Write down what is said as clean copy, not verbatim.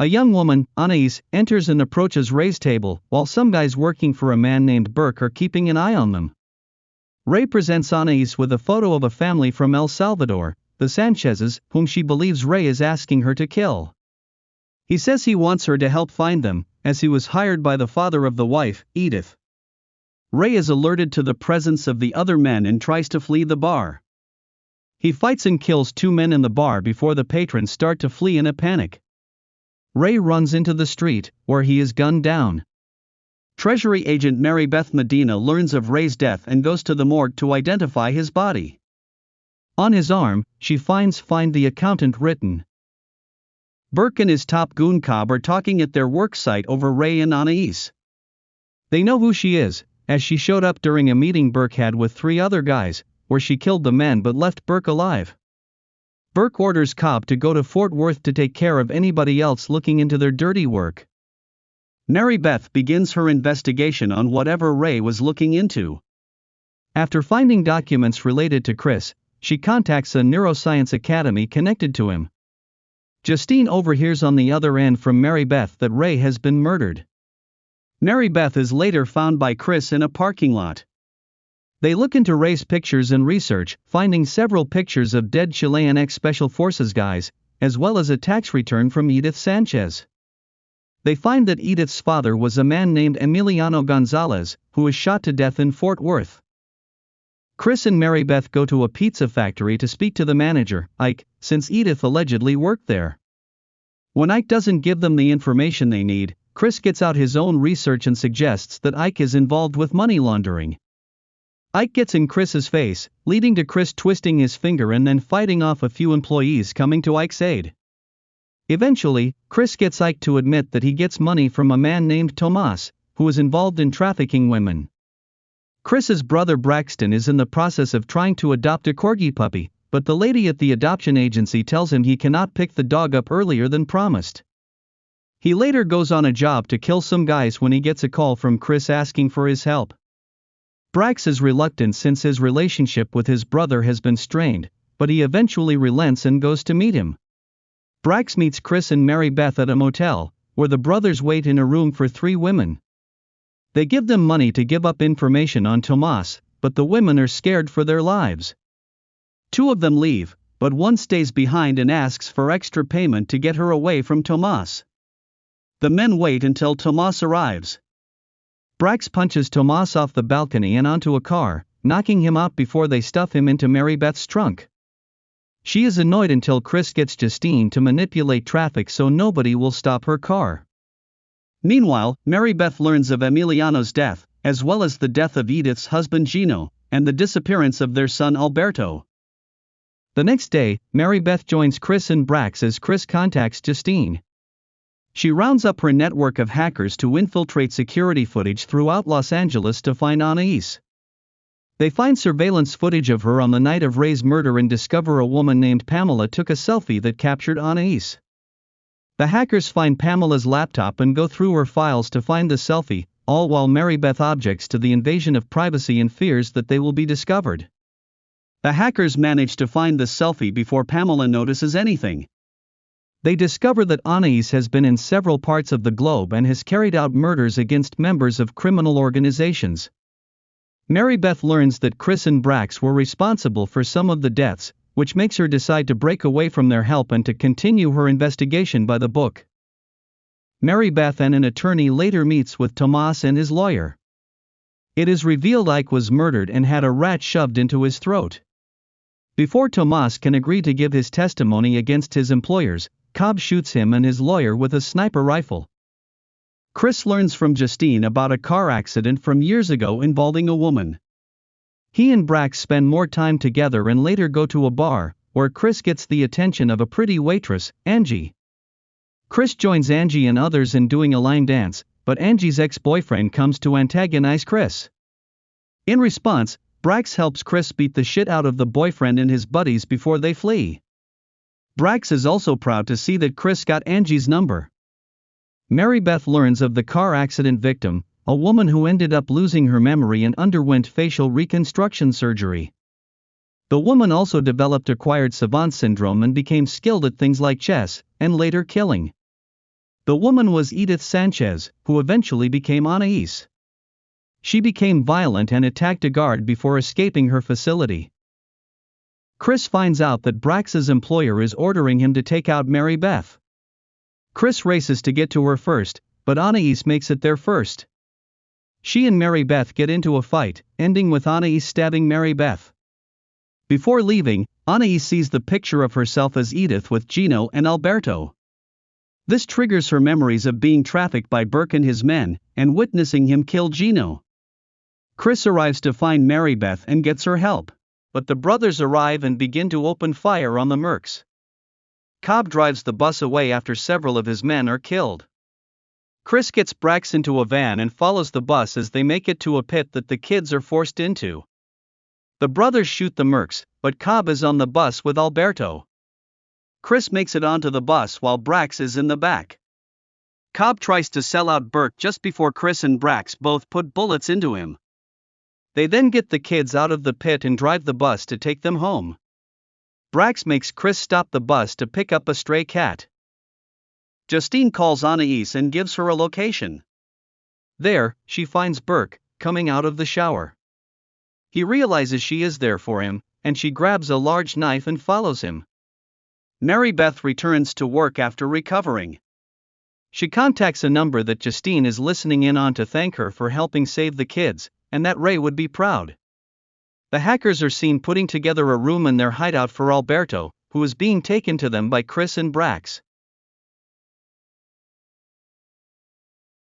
A young woman, Anaise, enters and approaches Ray's table, while some guys working for a man named Burke are keeping an eye on them. Ray presents Anaise with a photo of a family from El Salvador, the Sanchezes, whom she believes Ray is asking her to kill. He says he wants her to help find them, as he was hired by the father of the wife, Edith. Ray is alerted to the presence of the other men and tries to flee the bar. He fights and kills 2 men in the bar before the patrons start to flee in a panic. Ray runs into the street, where he is gunned down. Treasury agent Mary Beth Medina learns of Ray's death and goes to the morgue to identify his body. On his arm, she finds the accountant written. Burke and his top goon Cobb are talking at their work site over Ray and Anaise. They know who she is, as she showed up during a meeting Burke had with 3 other guys, where she killed the men but left Burke alive. Burke orders Cobb to go to Fort Worth to take care of anybody else looking into their dirty work. Mary Beth begins her investigation on whatever Ray was looking into. After finding documents related to Chris, she contacts a neuroscience academy connected to him. Justine overhears on the other end from Mary Beth that Ray has been murdered. Mary Beth is later found by Chris in a parking lot. They look into Ray's pictures and research, finding several pictures of dead Chilean ex-Special Forces guys, as well as a tax return from Edith Sanchez. They find that Edith's father was a man named Emiliano Gonzalez, who was shot to death in Fort Worth. Chris and Mary Beth go to a pizza factory to speak to the manager, Ike, since Edith allegedly worked there. When Ike doesn't give them the information they need, Chris gets out his own research and suggests that Ike is involved with money laundering. Ike gets in Chris's face, leading to Chris twisting his finger and then fighting off a few employees coming to Ike's aid. Eventually, Chris gets Ike to admit that he gets money from a man named Tomas, who is involved in trafficking women. Chris's brother Braxton is in the process of trying to adopt a corgi puppy, but the lady at the adoption agency tells him he cannot pick the dog up earlier than promised. He later goes on a job to kill some guys when he gets a call from Chris asking for his help. Brax is reluctant since his relationship with his brother has been strained, but he eventually relents and goes to meet him. Brax meets Chris and Mary Beth at a motel, where the brothers wait in a room for 3 women. They give them money to give up information on Tomas, but the women are scared for their lives. 2 of them leave, but one stays behind and asks for extra payment to get her away from Tomas. The men wait until Tomas arrives. Brax punches Tomas off the balcony and onto a car, knocking him out before they stuff him into Mary Beth's trunk. She is annoyed until Chris gets Justine to manipulate traffic so nobody will stop her car. Meanwhile, Mary Beth learns of Emiliano's death, as well as the death of Edith's husband Gino, and the disappearance of their son Alberto. The next day, Mary Beth joins Chris and Brax as Chris contacts Justine. She rounds up her network of hackers to infiltrate security footage throughout Los Angeles to find Anaise. They find surveillance footage of her on the night of Ray's murder and discover a woman named Pamela took a selfie that captured Anaise. The hackers find Pamela's laptop and go through her files to find the selfie, all while Mary Beth objects to the invasion of privacy and fears that they will be discovered. The hackers manage to find the selfie before Pamela notices anything. They discover that Anaise has been in several parts of the globe and has carried out murders against members of criminal organizations. Mary Beth learns that Chris and Brax were responsible for some of the deaths, which makes her decide to break away from their help and to continue her investigation by the book. Mary Beth and an attorney later meets with Tomas and his lawyer. It is revealed Ike was murdered and had a rat shoved into his throat. Before Tomas can agree to give his testimony against his employers, Cobb shoots him and his lawyer with a sniper rifle. Chris learns from Justine about a car accident from years ago involving a woman. He and Brax spend more time together and later go to a bar, where Chris gets the attention of a pretty waitress, Angie. Chris joins Angie and others in doing a line dance, but Angie's ex-boyfriend comes to antagonize Chris. In response, Brax helps Chris beat the shit out of the boyfriend and his buddies before they flee. Brax is also proud to see that Chris got Angie's number. Mary Beth learns of the car accident victim, a woman who ended up losing her memory and underwent facial reconstruction surgery. The woman also developed acquired savant syndrome and became skilled at things like chess, and later killing. The woman was Edith Sanchez, who eventually became Anaise. She became violent and attacked a guard before escaping her facility. Chris finds out that Brax's employer is ordering him to take out Mary Beth. Chris races to get to her first, but Anaise makes it there first. She and Mary Beth get into a fight, ending with Anaise stabbing Mary Beth. Before leaving, Anaise sees the picture of herself as Edith with Gino and Alberto. This triggers her memories of being trafficked by Burke and his men, and witnessing him kill Gino. Chris arrives to find Mary Beth and gets her help, but the brothers arrive and begin to open fire on the mercs. Cobb drives the bus away after several of his men are killed. Chris gets Brax into a van and follows the bus as they make it to a pit that the kids are forced into. The brothers shoot the mercs, but Cobb is on the bus with Alberto. Chris makes it onto the bus while Brax is in the back. Cobb tries to sell out Burke just before Chris and Brax both put bullets into him. They then get the kids out of the pit and drive the bus to take them home. Brax makes Chris stop the bus to pick up a stray cat. Justine calls Anaise and gives her a location. There, she finds Burke, coming out of the shower. He realizes she is there for him, and she grabs a large knife and follows him. Mary Beth returns to work after recovering. She contacts a number that Justine is listening in on to thank her for helping save the kids, and that Ray would be proud. The hackers are seen putting together a room in their hideout for Alberto, who is being taken to them by Chris and Brax.